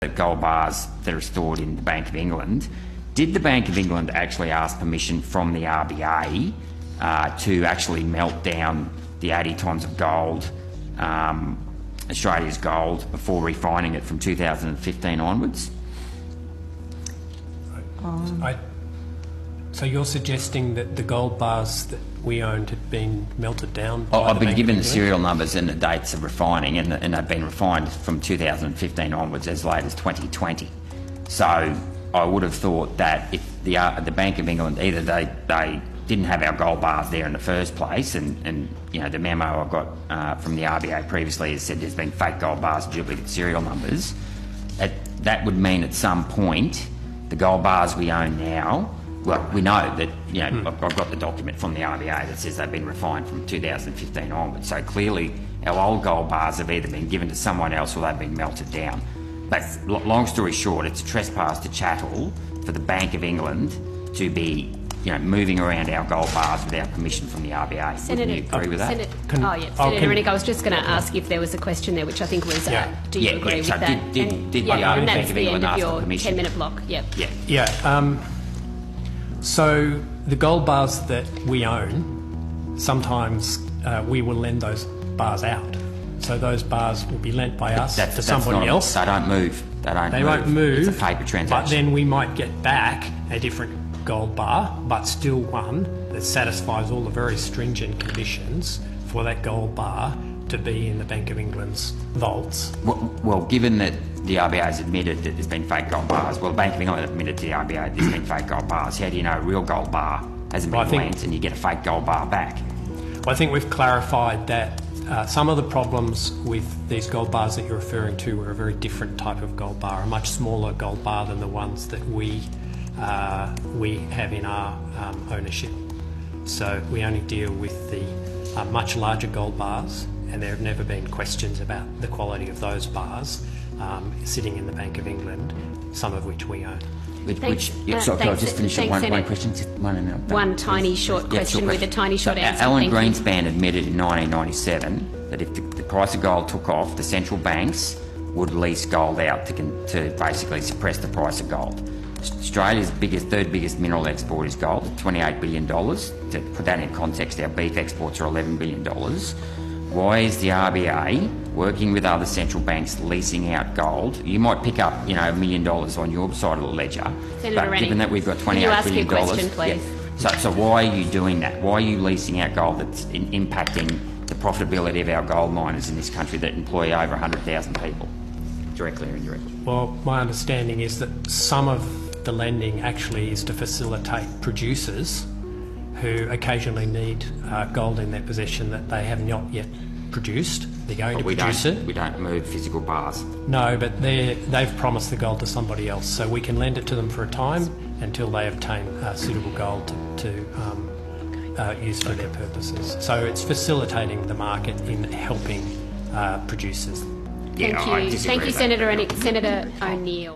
the gold bars that are stored in the Bank of England, did the Bank of England actually ask permission from the RBA to actually melt down the 80 tonnes of gold, Australia's gold, before refining it from 2015 onwards? So you're suggesting that the gold bars that we owned had been melted down by I've the been Bank given of the England? serial numbers and the dates of refining, and they've been refined from 2015 onwards, as late as 2020. So I would have thought that if the Bank of England, either they didn't have our gold bars there in the first place, and you know, the memo I got from the RBA previously has said there's been fake gold bars, duplicate serial numbers. That would mean at some point the gold bars we own now, well, we know that, you know, I've got the document from the RBA that says they've been refined from 2015 onwards. So clearly our old gold bars have either been given to someone else or they've been melted down. But long story short, it's a trespass to chattel for the Bank of England to be, you know, moving around our gold bars without permission from the RBA. Wouldn't you agree with that? Senator Rennick, I was just going to ask if there was a question there, which I think was, do you agree with so that? Did the and Bank that's of the England end of ask for your permission? 10-minute block. Yep. Yeah. So the gold bars that we own, sometimes we will lend those bars out. So those bars will be lent by us to somebody else. They don't move. They won't move. It's a paper transaction. But then we might get back a different gold bar, but still one that satisfies all the very stringent conditions for that gold bar to be in the Bank of England's vaults. Well, given that the RBA has admitted that there's been fake gold bars, well, the Bank of England admitted to the RBA that there's been fake gold bars. How do you know a real gold bar hasn't been lent and you get a fake gold bar back? Well, I think we've clarified that some of the problems with these gold bars that you're referring to were a very different type of gold bar, a much smaller gold bar than the ones that we have in our ownership. So we only deal with the much larger gold bars, and there have never been questions about the quality of those bars sitting in the Bank of England, some of which we own. Sorry, can I just finish one question? One tiny short question with a tiny short answer. Alan Greenspan admitted in 1997 that if the price of gold took off, the central banks would lease gold out to basically suppress the price of gold. Australia's third biggest mineral export is gold, at $28 billion. To put that in context, our beef exports are $11 billion. Why is the RBA working with other central banks leasing out gold? You might pick up, you know, $1 million on your side of the ledger, Senator Rennick, given that we've got $28 billion, you ask your question, please? Yeah. So why are you doing that? Why are you leasing out gold that's impacting the profitability of our gold miners in this country that employ over 100,000 people, directly or indirectly? Well, my understanding is that some of the lending actually is to facilitate producers who occasionally need gold in their possession that they have not yet produced. They're going to produce it. We don't move physical bars. No, but they've promised the gold to somebody else, so we can lend it to them for a time until they obtain suitable gold to use for their purposes. So it's facilitating the market in helping producers. Yeah, Thank you, Senator O'Neill.